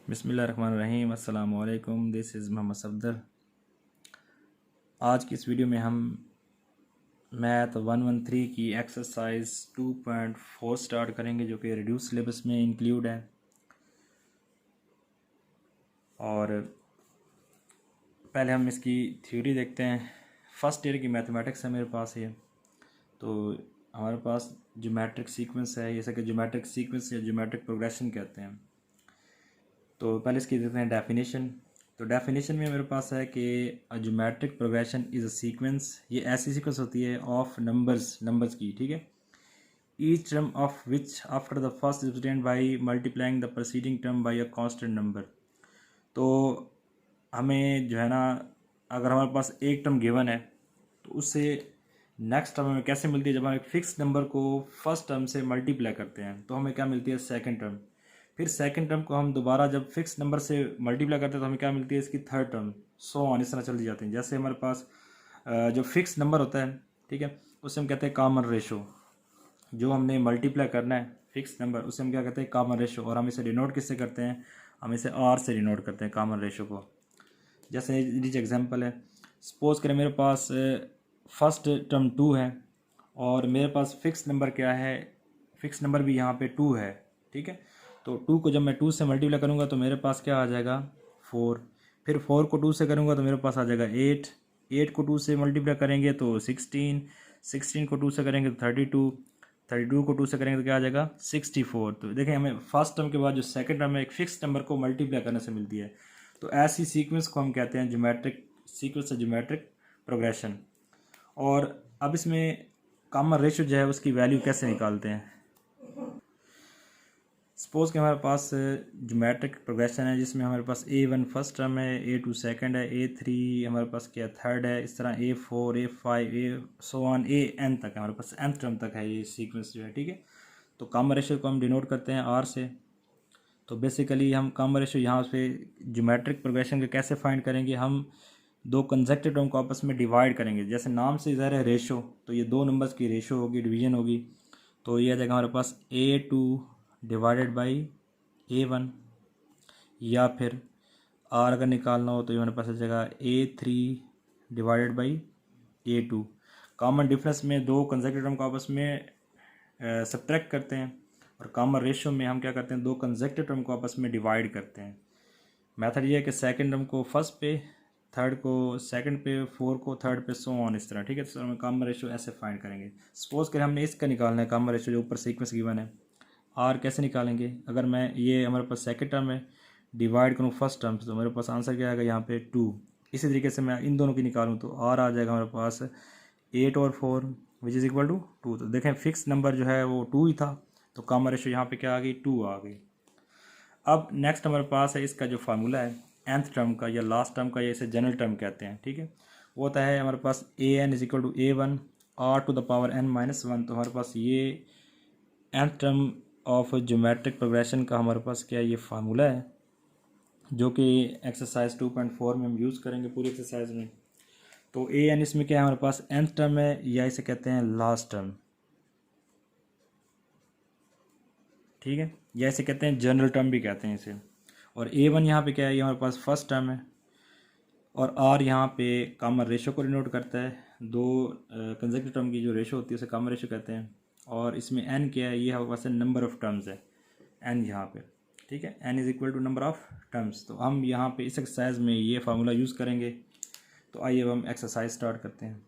बिस्मिल्लाहिर्रहमानिर्रहीम अस्सलामु अलैकुम। This is Mohammad Safdar. आज की इस वीडियो में हम मैथ 113 की एक्सरसाइज 2.4 स्टार्ट करेंगे, जो कि रिड्यूस सिलेबस में इंक्लूड है। और पहले हम इसकी थ्योरी देखते हैं। फर्स्ट ईयर की मैथमेटिक्स है मेरे पास ये। तो हमारे पास ज्योमेट्रिक सीक्वेंस है, जैसे कि ज्योमेट्रिक सीक्वेंस या ज्योमेट्रिक प्रोग्रेशन कहते हैं। तो पहले इसकी देते हैं डेफिनेशन। तो डेफिनेशन में मेरे पास है कि अ geometric progression is a sequence. ये ऐसी सीक्वेंस होती है ऑफ नंबर्स की, ठीक है। Each term of which after the first is represented by multiplying the preceding term by a constant number. तो हमें जो है ना, अगर हमारे पास एक टर्म गिवन है तो उससे नेक्स्ट टर्म हमें कैसे मिलती है, जब हम एक फिक्स नंबर को फर्स्ट टर्म से मल्टीप्लाई करते हैं तो हमें क्या मिलती है, सेकंड टर्म। फिर सेकंड टर्म को हम दोबारा जब फिक्स नंबर से मल्टीप्लाई करते हैं तो हमें क्या मिलती है, इसकी थर्ड टर्म। सो ऑन इस तरह चलती जाती हैं। जैसे हमारे पास जो फिक्स नंबर होता है, ठीक है, उसे हम कहते हैं कॉमन रेशो। जो हमने मल्टीप्लाई करना है फिक्स नंबर, उसे हम क्या कहते हैं, कॉमन रेशो। और हम इसे डिनोट किससे करते हैं, हम इसे आर से डिनोट करते हैं कॉमन रेशो को। जैसे नीचे एग्जांपल है, सपोज करें मेरे पास फर्स्ट टर्म 2 है और मेरे पास फिक्स नंबर क्या है, फिक्स नंबर भी यहाँ पे 2 है, ठीक है। तो 2 को जब मैं 2 से मल्टीप्लाई करूँगा तो मेरे पास क्या आ जाएगा, 4। फिर 4 को 2 से करूँगा तो मेरे पास आ जाएगा 8। 8 को 2 से मल्टीप्लाई करेंगे तो 16। 16 को 2 से करेंगे तो 32। 32 को 2 से करेंगे तो क्या आ जाएगा, 64। तो देखें, हमें फर्स्ट टर्म के बाद जो सेकंड टर्म है एक फिक्स नंबर को मल्टीप्लाई करने से मिलती है। तो ऐसी सीक्वेंस को हम कहते हैं ज्योमेट्रिक सीक्वेंस या ज्योमेट्रिक प्रोग्रेशन। और अब इसमें कॉमन रेशो जो है उसकी वैल्यू कैसे निकालते हैं। सपोज कि हमारे पास ज्योमेट्रिक प्रोग्रेशन है जिसमें हमारे पास A1 फर्स्ट टर्म है, A2 सेकंड है, A3 हमारे पास क्या थर्ड है, इस तरह A4 A5 A so on AN तक है, हमारे पास nth टर्म तक है ये सीक्वेंस जो है, ठीक है। तो कॉमन रेशो को हम डिनोट करते हैं R से। तो बेसिकली हम कॉमन रेशो यहाँ पे ज्योमेट्रिक प्रोग्रेशन के कैसे फाइंड करेंगे, हम दो कंसेक्टिव टर्म को आपस में डिवाइड करेंगे। जैसे नाम से ज़ाहिर है रेशो, तो ये दो नंबर्स की रेशो होगी, डिवीजन होगी। तो ये आ जाएगा हमारे पास A2 डिवाइडेड बाई A1, या फिर R अगर निकालना हो तो ये हमारे पास आ जाएगा A3 divided by A2। Common difference में दो कंसेक्टिव टर्म को आपस में सब्ट्रैक्ट करते हैं, और कॉमन रेशियो में हम क्या करते हैं, दो कंसेक्टिव टर्म को आपस में डिवाइड करते हैं। मेथड ये है कि सेकंड टर्म को फर्स्ट पे, थर्ड को सेकंड पे, फोर को थर्ड पे, सो ऑन इस तरह, ठीक है। तो हम कॉमन रेशियो ऐसे फाइंड करेंगे। सपोज करें हमने इसका निकालना है कॉमन रेशियो, जो ऊपर सीक्वेंस गिवन है। आर कैसे निकालेंगे, अगर मैं ये हमारे पास सेकंड टर्म है डिवाइड करूँ फर्स्ट टर्म से तो मेरे पास आंसर क्या आएगा, यहाँ पे 2। इसी तरीके से मैं इन दोनों की निकालूँ तो आर आ जाएगा हमारे पास 8 और 4 विच इज़ इक्वल टू 2। तो देखें फिक्स नंबर जो है वो 2 ही था, तो कॉमन रेशियो यहाँ पे क्या आ गई, 2 आ गई। अब नेक्स्ट हमारे पास है इसका जो फार्मूला है nth टर्म का या लास्ट टर्म का, या इसे जनरल टर्म कहते हैं, ठीक है। वो होता है हमारे पास an is equal to A1 R to the power n-1। तो हमारे पास ये nth term of geometric progression का हमारे पास क्या ये फार्मूला है, जो कि एक्सरसाइज 2.4 में हम यूज़ करेंगे पूरी एक्सरसाइज में। तो an इसमें क्या है, हमारे पास nth टर्म है, या इसे कहते हैं लास्ट टर्म, ठीक है, या इसे कहते हैं जनरल टर्म भी कहते हैं इसे। और A1 यहाँ पे क्या है, ये हमारे पास फर्स्ट टर्म है, और R यहाँ पे कॉमन रेशो को डिनोट करता है। दो कंसेक्टिव टर्म की जो रेशो होती है उसे कॉमन रेशो कहते हैं। और इसमें n क्या है, ये हमारे पास नंबर ऑफ़ टर्म्स है, n यहाँ पे, ठीक है। n is equal to number of terms. तो हम यहाँ पे इस एक्सरसाइज में ये फार्मूला यूज़ करेंगे। तो आइए अब हम एक्सरसाइज स्टार्ट करते हैं।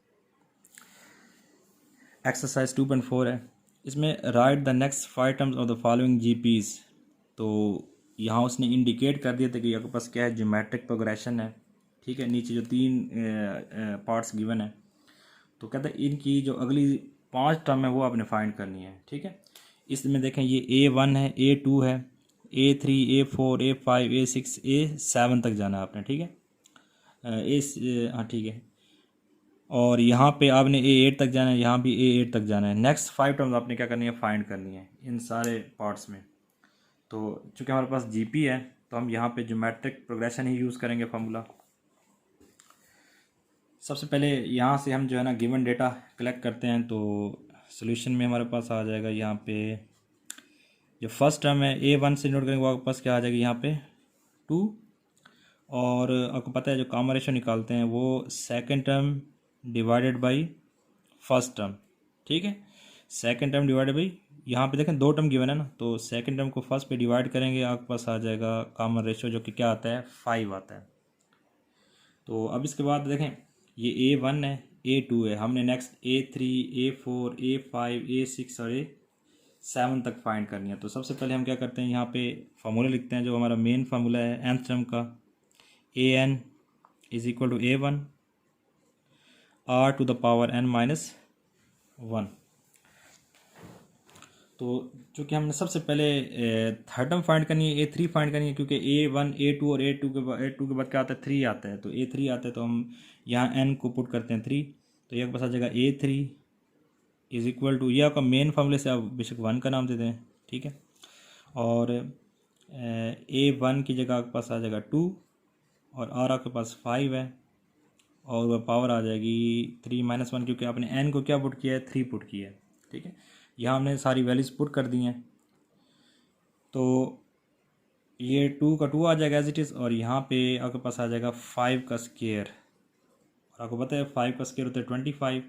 एक्सरसाइज 2.4 है, इसमें right the next 5 terms of the following GPs। तो यहाँ उसने इंडिकेट कर दिया था कि आपके पास क्या है, ज्योमेट्रिक प्रोग्रेशन है, ठीक है। नीचे जो तीन पार्ट्स गिवन है, तो कहते हैं इनकी जो अगली 5 टर्म है वो आपने फाइंड करनी है, ठीक है। इसमें देखें ये A1 है, A2 है, A3 A4 A5 A6 A7 तक जाना है आपने, ठीक है। हाँ ठीक है। और यहाँ पे आपने A8 तक जाना है, यहाँ भी A8 तक जाना है। नेक्स्ट 5 टर्म्स आपने क्या करनी है, फाइंड करनी है इन सारे पार्ट्स में। तो चूँकि हमारे पास GP है तो हम यहाँ पे ज्योमेट्रिक प्रोग्रेशन ही यूज़ करेंगे फार्मूला। सबसे पहले यहाँ से हम जो है ना गिवन डेटा कलेक्ट करते हैं। तो सॉल्यूशन में हमारे पास आ जाएगा यहाँ पे जो फर्स्ट टर्म है A1 से नोट करेंगे, आपके पास क्या आ जाएगा यहाँ पे 2, और आपको पता है जो कॉमन रेशो निकालते हैं वो second term divided by first term, ठीक है। सेकंड टर्म डिवाइडेड बाई, यहाँ पे देखें 2 टर्म गिवन है ना, तो सेकंड टर्म को फर्स्ट पे डिवाइड करेंगे, आपके पास आ जाएगा कॉमन रेशो जो कि क्या आता है 5 आता है। तो अब इसके बाद देखें ये A1 है, A2 है, हमने next A3, A4, A5, A6 और A7 तक फाइंड करनी है। तो सबसे पहले हम क्या करते हैं, यहाँ पे फार्मूला लिखते हैं जो हमारा मेन फार्मूला है nth टर्म का, an is equal to A1 r to the power n minus 1। तो चूँकि हमने सबसे पहले थर्ड टर्म फाइंड करनी है, A3 फाइंड करनी है, क्योंकि A1, A2 और A2 के बाद क्या आता है 3 आता है, तो A3 आता है, तो हम यहाँ n को पुट करते हैं 3, तो यह पास आ जाएगा A3 इज इक्वल टू, ये आपका मेन फार्मूले से आप बेशक 1 का नाम दे दें, ठीक है। और A1 की जगह आपके पास आ जाएगा 2 और R आपके पास 5 है, और वह पावर आ जाएगी 3 माइनस 1, क्योंकि आपने n को क्या पुट किया है 3 पुट किया है, ठीक है। यहाँ हमने सारी वैल्यूज़ पुट कर दी हैं, तो ये 2 का 2 आ जाएगा एज इट इज़, और यहाँ पे आपके पास आ जाएगा 5 का स्केयर, और आपको पता है 5 का स्केयर होता है 25,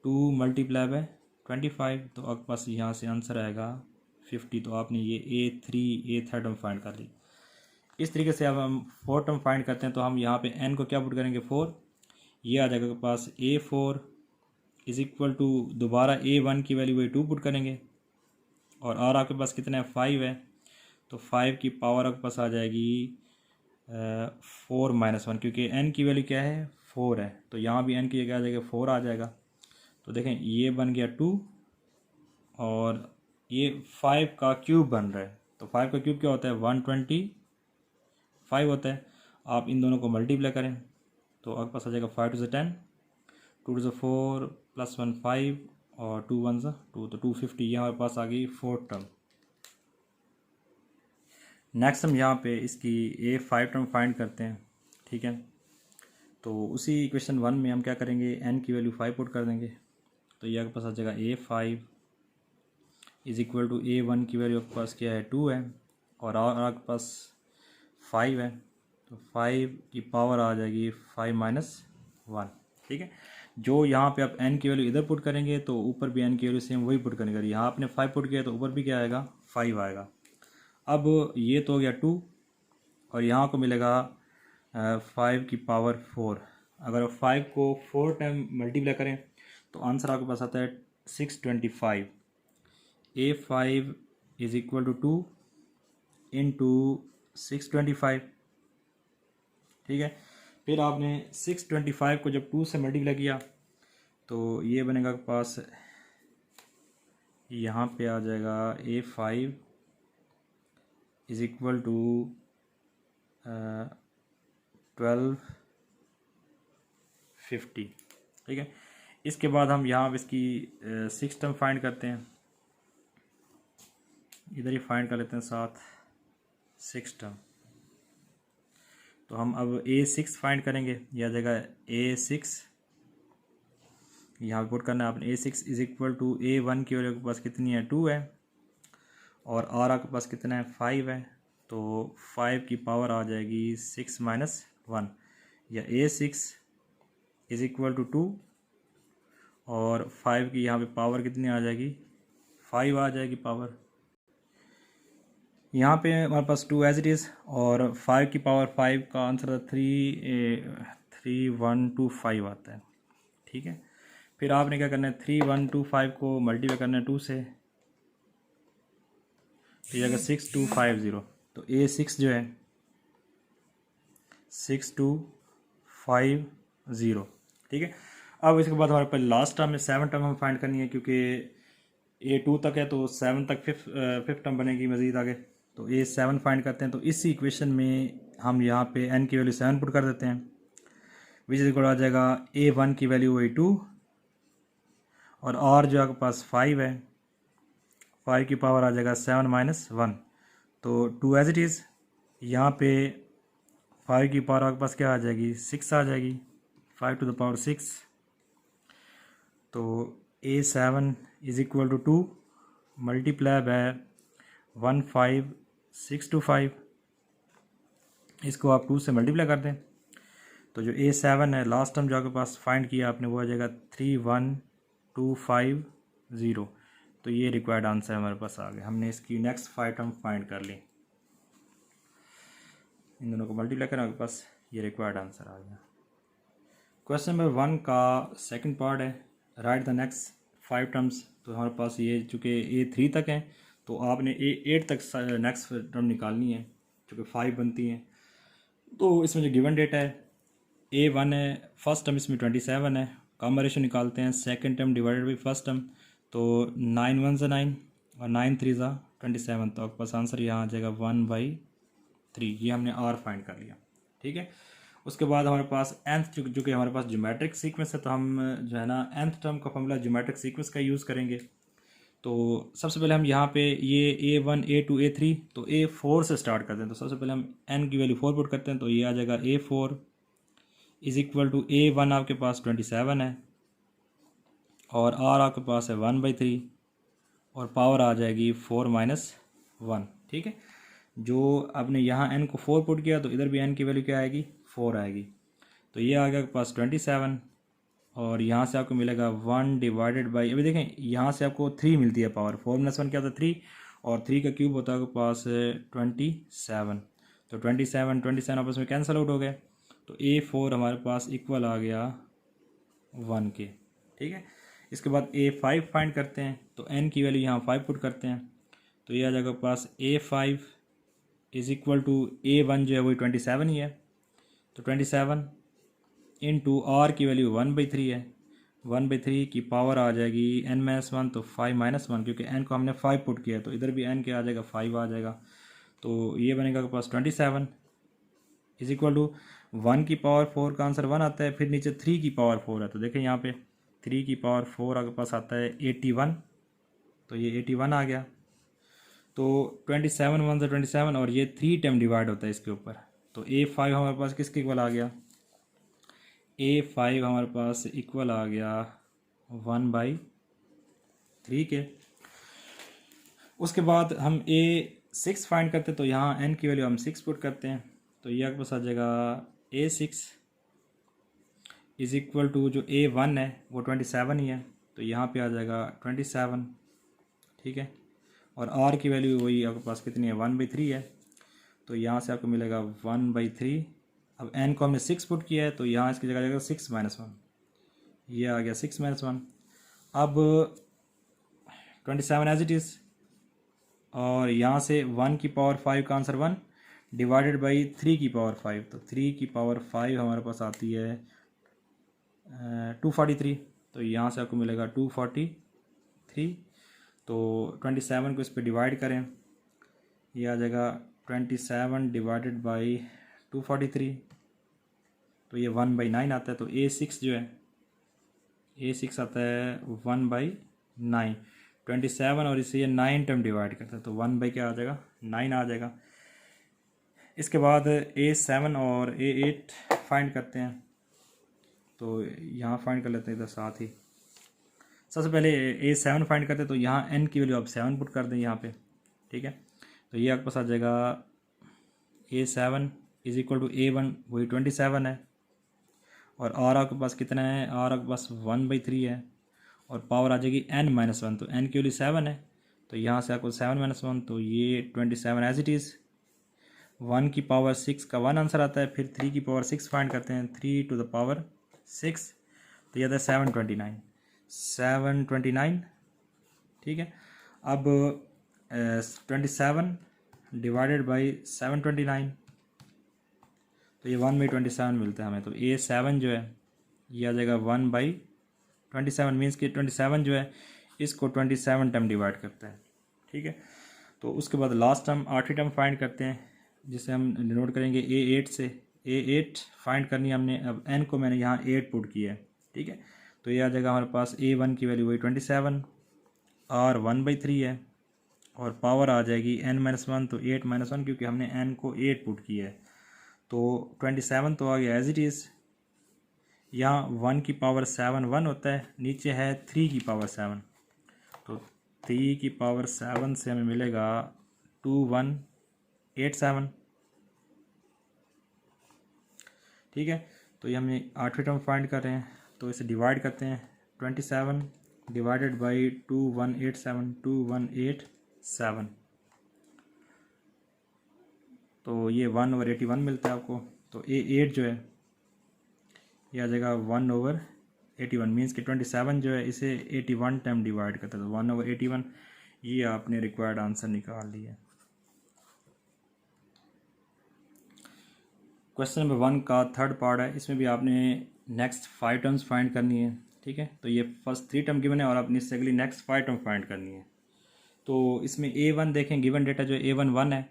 2 मल्टीप्लाई बाय 25, तो आपके पास यहाँ से आंसर आएगा 50। तो आपने ये A3 A third term find कर ली। इस तरीके से अब हम फोर्थ टर्म फाइंड करते हैं, तो हम यहाँ पे n को क्या पुट करेंगे 4, ये आ जाएगा आपके पास A4 इज इक्वल टू, दोबारा A1 की वैल्यू वही 2 पुट करेंगे, और R आपके पास कितना है 5 है, तो 5 की पावर आपके पास आ जाएगी 4 माइनस 1, क्योंकि n की वैल्यू क्या है 4 है, तो यहाँ भी n की जगह आ जाएगा 4 आ जाएगा। तो देखें ये बन गया 2, और ये 5 का क्यूब बन रहा है, तो 5 का क्यूब क्या होता है 125 होता है। आप इन दोनों को मल्टीप्लाई करें तो आपके पास आ जाएगा 5 टू 10, 2 टू 4 प्लस 1 5 और 2 1 2, तो 250, ये हमारे पास आ गई फोर्थ टर्म। नेक्स्ट हम यहाँ पे इसकी A5 टर्म फाइंड करते हैं, ठीक है। तो उसी इक्वेशन 1 में हम क्या करेंगे, n की वैल्यू 5 पुट कर देंगे, तो ये आपके पास आ जाएगा A5 is equal to A1 की वैल्यू आपके पास क्या है 2 है, और आपके पास 5 है, तो 5 की पावर आ जाएगी 5 माइनस 1, ठीक है। जो यहाँ पे आप n की वैल्यू इधर पुट करेंगे तो ऊपर भी n की वैल्यू सेम वही पुट करेंगे, यहाँ आपने 5 पुट किया तो ऊपर भी क्या आएगा 5 आएगा। अब ये तो हो गया 2, और यहाँ को मिलेगा 5 की पावर 4। अगर 5 को 4 टाइम मल्टीप्लाई करें तो आंसर आपके पास आता है 625। A5 is equal to 2 into 625, ठीक है। फिर आपने 625 को जब 2 से मल्टीप्लाई किया तो ये बनेगा आपके पास, यहाँ पे आ जाएगा A5 इज इक्वल टू 1250, ठीक है। इसके बाद हम यहाँ पे इसकी 6 टर्म फाइंड करते हैं, इधर ही फाइंड कर लेते हैं साथ 6 टर्म। तो हम अब A6 फाइंड करेंगे, यह आ जाएगा A6, यहाँ पे पुट करना है आपने A6 is equal to A1 की वैल्यू के पास कितनी है 2 है, और R आपके पास कितना है 5 है, तो 5 की पावर आ जाएगी 6 माइनस 1, या A6 इज इक्वल टू 2, और 5 की यहाँ पे पावर कितनी आ जाएगी 5 आ जाएगी पावर। यहाँ पे हमारे पास 2 एज इट इज़, और 5 की पावर 5 का आंसर 3125 आता है, ठीक है। फिर आपने क्या करना है 3125 को मल्टीप्लाई करना है 2 से, तो ये 6250, तो A6 जो है 6250, ठीक है। अब इसके बाद हमारे पास लास्ट टर्म में 7 टर्म हम फाइंड करनी है, क्योंकि A2 तक है तो 7 तक फिफ्थ टर्म बनेगी मज़ीद आगे, तो A7 फाइंड करते हैं। तो इसी इक्वेशन में हम यहाँ पे n की वैल्यू 7 पुट कर देते हैं, विच इज इक्वल आ जाएगा A1 की वैल्यू वही 2, और R जो आपके पास 5 है, 5 की पावर आ जाएगा 7 माइनस 1, तो 2 एज इट इज़। यहाँ पे 5 की पावर आपके पास क्या आ जाएगी 6 आ जाएगी, 5 टू द पावर 6, तो A7 is equal to 2 multiply by 15625, इसको आप 2 से मल्टीप्लाई कर दें तो जो A7 है लास्ट टर्म जो आपके पास फाइंड किया आपने वो आ जाएगा 31250। तो ये रिक्वायर्ड आंसर हमारे पास आ गया। हमने इसकी नेक्स्ट 5 टर्म फाइंड कर ली, इन दोनों को मल्टीप्लाई करें आपके पास ये रिक्वायर्ड आंसर आ गया। क्वेश्चन नंबर 1 का सेकंड पार्ट है, राइट द नेक्स्ट 5 टर्म्स। तो हमारे पास ये चूँकि A3 तक है तो आपने A8 तक नेक्स्ट टर्म निकालनी है, चूँकि 5 बनती हैं। तो इसमें जो गिवन डेटा है A1 है, फर्स्ट टर्म इसमें 27 है, कॉमन रेशो निकालते हैं second term divided by first term, तो 9 1 ज़ा 9 और 9 3 ज़ा 27। तो आपके पास आंसर यहाँ आ जाएगा 1/3। ये हमने R फाइंड कर लिया, ठीक है। उसके बाद हमारे पास nth जो कि हमारे पास ज्योमेट्रिक सीक्वेंस है, तो हम जो है ना nth टर्म का फॉर्मूला ज्योमेट्रिक सीक्वेंस का यूज़ करेंगे। तो सबसे पहले हम यहाँ पे ये A1 A2 A3 तो A4 से स्टार्ट करते हैं। तो सबसे पहले हम n की वैल्यू 4 पुट करते हैं, तो ये आ जाएगा A4 is equal to A1 आपके पास 27 है और R आपके पास है 1/3 और पावर आ जाएगी 4 - 1, ठीक है। जो आपने यहाँ n को 4 पुट किया तो इधर भी n की वैल्यू क्या आएगी, 4 आएगी। तो ये आ गया आपके पास 27 और यहाँ से आपको मिलेगा 1 डिवाइडेड बाई, अभी देखें यहाँ से आपको 3 मिलती है पावर, 4 - 1 क्या होता है 3 और 3 का क्यूब होता है आपके पास 27। तो 27 आपस में कैंसिल आउट हो गए, तो A4 हमारे पास इक्वल आ गया 1 के, ठीक है। इसके बाद A5 फाइंड करते हैं, तो n की वैल्यू यहाँ 5 पुट करते हैं, तो ये आ जाएगा पास A5 is equal to A1 जो है वही 27 ही है, तो 27 इंटू R की वैल्यू 1/3 है, 1/3 की पावर आ जाएगी n - 1, तो 5 - 1 क्योंकि n को हमने 5 पुट किया तो इधर भी n क्या आ जाएगा 5 आ जाएगा। तो ये बनेगा आपके पास 27 इज़ इक्वल टू 1 की पावर 4 का आंसर 1 आता है, फिर नीचे 3 की पावर 4 है, तो देखें यहाँ पे 3 की पावर 4 आपके पास आता है 81, तो ये 81 आ गया। तो 27 1 से 27 और ये 3 टाइम डिवाइड होता है इसके ऊपर, तो A5 हमारे पास किसके इक्वल आ गया, A5 हमारे पास इक्वल आ गया 1/3 के। उसके बाद हम A6 फाइंड करते हैं, तो यहाँ n की वैल्यू हम 6 पुट करते हैं, तो ये आपके पास आ जाएगा A6 इज़ इक्वल टू जो A1 है वो 27 ही है, तो यहाँ पे आ जाएगा 27, ठीक है। और R की वैल्यू वही आपके पास कितनी है 1/3 है, तो यहाँ से आपको मिलेगा 1/3। अब n को हमने 6 पुट किया है, तो यहाँ इसकी जगह जाएगा 6 - 1, ये आ गया 6 - 1। अब 27 एज इट इज़ और यहाँ से 1 की पावर 5 का आंसर 1 डिवाइडेड बाई 3 की पावर 5, तो 3 की पावर 5 हमारे पास आती है 243, तो यहाँ से आपको मिलेगा 243। तो 27 को इस पर डिवाइड करें, ये आ जाएगा 27 डिवाइडेड बाई 243, तो ये 1/9 आता है। तो A6 जो है A6 आता है 1/9, 27 और इसे ये 9 टाइम डिवाइड करता है, तो 1 क्या आ जाएगा 9 आ जाएगा। इसके बाद A7 और A8 फाइंड करते हैं, तो यहाँ फाइंड कर लेते हैं इधर साथ ही। सबसे पहले A7 फाइंड करते हैं, तो यहाँ n की वैल्यू आप 7 पुट कर दें यहाँ पे, ठीक है। तो ये आपके पास आ जाएगा A7 is equal to A1 वही 27 है और R आपके पास कितना है, R आपके पास 1/3 है और पावर आ जाएगी n - 1, तो n की वैल्यू 7 है, तो यहाँ से आपको 7 - 1, तो ये 27 एज इट इज़। 1 की पावर 6 का 1 आंसर आता है, फिर 3 की पावर 6 फाइंड करते हैं, 3 टू द पावर 6, तो ये आता है 729, ठीक है। अब 27 डिवाइडेड बाई 729, तो ये 1/27 मिलता है हमें, तो A7 जो है ये आ जाएगा 1/27, मीन्स कि 27 जो है इसको 27 टाइम डिवाइड करता है, ठीक है। तो उसके बाद लास्ट टर्म आठवीं टर्म फाइंड करते हैं, जिसे हम डिनोट करेंगे A8 से। A8 फाइंड करनी है हमने, अब n को मैंने यहाँ 8 पुट किया है, ठीक है। तो ये आ जाएगा हमारे पास A1 की वैल्यू वही 27, R 1/3 है और पावर आ जाएगी n - 1, तो 8 - 1 क्योंकि हमने n को 8 पुट किया है, तो 27 तो आ गया एज इट इज़। यहाँ 1 की पावर 7 1 होता है, नीचे है 3 की पावर 7, तो 3 की पावर 7 से हमें मिलेगा 2187, ठीक है। तो ये हमें 8वीं टर्म फाइंड कर रहे हैं, तो इसे डिवाइड करते हैं। 27 डिवाइडेड बाई 2187 तो ये 1/81 मिलता है आपको। तो A8 जो है ये आ जाएगा 1/81 मीन्स कि 27 जो है इसे 81 टाइम डिवाइड करता है, तो 1/81 ये आपने रिक्वायर्ड आंसर निकाल लिया। क्वेश्चन नंबर 1 का थर्ड पार्ट है, इसमें भी आपने नेक्स्ट 5 टर्म्स फाइंड करनी है, ठीक है। तो ये फर्स्ट 3 टर्म गिवन है और आपने इससे अगली नेक्स्ट 5 टर्म फाइंड करनी है। तो इसमें A1 देखें, गिवन डेटा जो A1 1 है,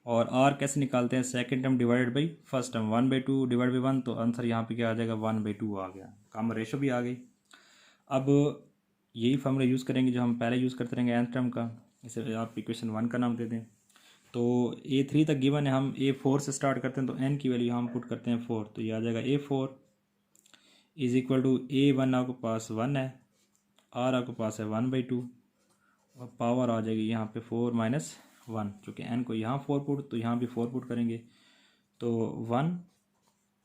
और R कैसे निकालते हैं, second term divided by first term, 1/2 divide by 1, तो आंसर यहाँ पे क्या आ जाएगा, 1/2 आ गया। कॉमन रेशो भी आ गई। अब यही फॉर्मूला यूज़ करेंगे जो हम पहले यूज़ करते रहेंगे nth टर्म का, इसे आप इक्वेशन 1 का नाम दे दें। तो A3 तक गिवन है, हम A4 से स्टार्ट करते हैं, तो n की वैल्यू हम पुट करते हैं 4, तो ये आ जाएगा A4 is equal to A1 आपके पास 1 है, R आपके पास है 1/2 और पावर आ जाएगी यहाँ पे 4 माइनस 1, चूँकि n को यहाँ 4 पुट तो यहाँ भी 4 पुट करेंगे, तो 1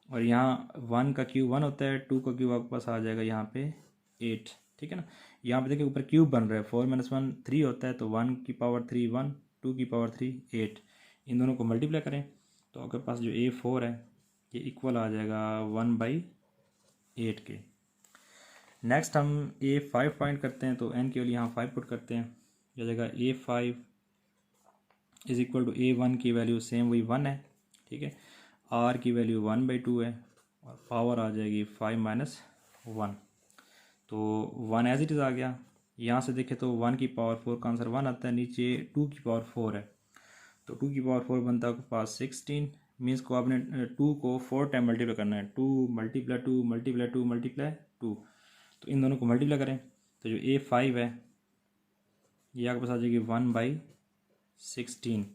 और यहाँ 1 का क्यूब 1 होता है, 2 का क्यूब आपके पास आ जाएगा यहाँ पे 8, ठीक है ना। यहाँ पे देखिए ऊपर क्यूब बन रहा है, 4 माइनस 1 3 होता है, तो 1 की पावर 3 1, 2 की पावर 3 8, इन दोनों को मल्टीप्लाई करें तो आपके पास जो A4 है ये इक्वल आ जाएगा 1/8 के। नेक्स्ट हम A5 फाइंड करते हैं, तो n की वैल्यू यहाँ 5 पुट करते हैं, हो जाएगा A5 is equal to A1 की वैल्यू सेम वही 1 है, ठीक है। R की वैल्यू 1/2 है और पावर आ जाएगी 5 माइनस 1, तो 1 एज इट इज़ आ गया। यहाँ से देखें तो 1 की पावर 4 का आंसर 1 आता है, नीचे 2 की पावर 4 है, तो 2 की पावर 4 बनता है आपके पास 16, मीन्स को आपने 2 को 4 टाइम मल्टीप्लाई करना है, 2 मल्टीप्लाई 2 मल्टीप्लाई 2 मल्टीप्लाई 2, तो इन दोनों को मल्टीप्लाई करें तो जो A5 है ये आपके पास आ जाएगी 1/16।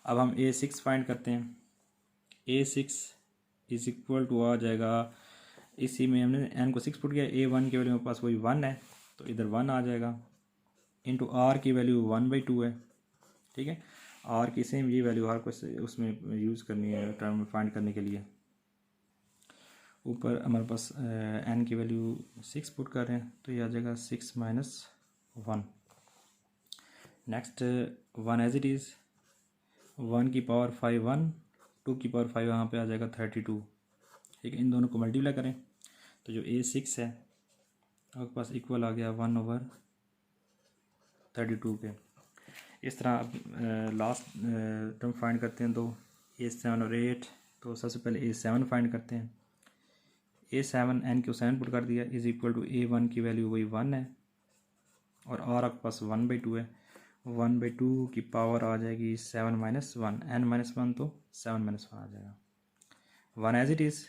अब हम A6 फाइंड करते हैं, A6 इज इक्वल टू आ जाएगा, इसी में हमने n को 6 पुट किया, A1 की वैल्यू मेरे पास वही 1 है, तो इधर 1 आ जाएगा, इंटू R की वैल्यू 1/2 है, ठीक है। R की सेम ये वैल्यू R को उसमें यूज़ करनी है टर्म फाइंड करने के लिए। ऊपर हमारे पास n की वैल्यू 6 पुट कर रहे हैं, तो ये आ जाएगा 6 minus 1। Next 1 as it is, 1 की पावर 5 1, 2 की पावर 5 यहाँ पे आ जाएगा 32, ठीक है। इन दोनों को मल्टीप्लाई करें तो जो A6 है आपके पास इक्वल आ गया 1/32 के। इस तरह अब लास्ट टर्म फाइंड करते हैं, तो A7 और A8, तो सबसे पहले A7 फाइंड करते हैं। A7 n को 7 पुट कर दिया, इज इक्वल टू A1 की वैल्यू वही 1 है और R आपके पास 1/2 है, 1/2 की पावर आ जाएगी 7 माइनस 1, n माइनस 1 तो 7 माइनस 1 आ जाएगा, 1 एज इट इज़।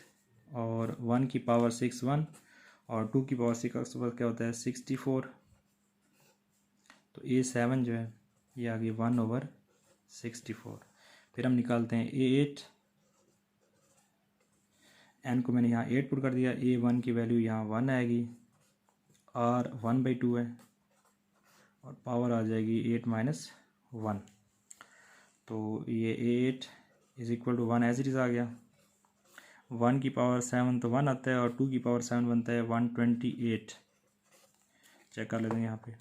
और 1 की पावर 6 1 और 2 की पावर 6 का क्या होता है 64, तो A7 जो है ये आ गई 1/64। फिर हम निकालते हैं A8, n को मैंने यहाँ 8 पुट कर दिया, A1 की वैल्यू यहाँ 1 आएगी, R 1/2 है और पावर आ जाएगी 8 माइनस 1, तो ये A8 is equal to 1 as it is आ गया। 1 की पावर 7 तो 1 आता है और 2 की पावर 7 बनता है 128, चेक कर लेते हैं यहाँ पे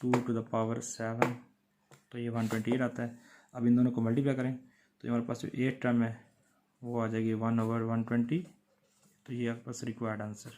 2 टू द पावर 7, तो ये 128 आता है। अब इन दोनों को मल्टीप्लाई करें तो हमारे पास जो 8 टर्म है वो आ जाएगी 1/120, तो ये आपके पास रिक्वायर्ड आंसर।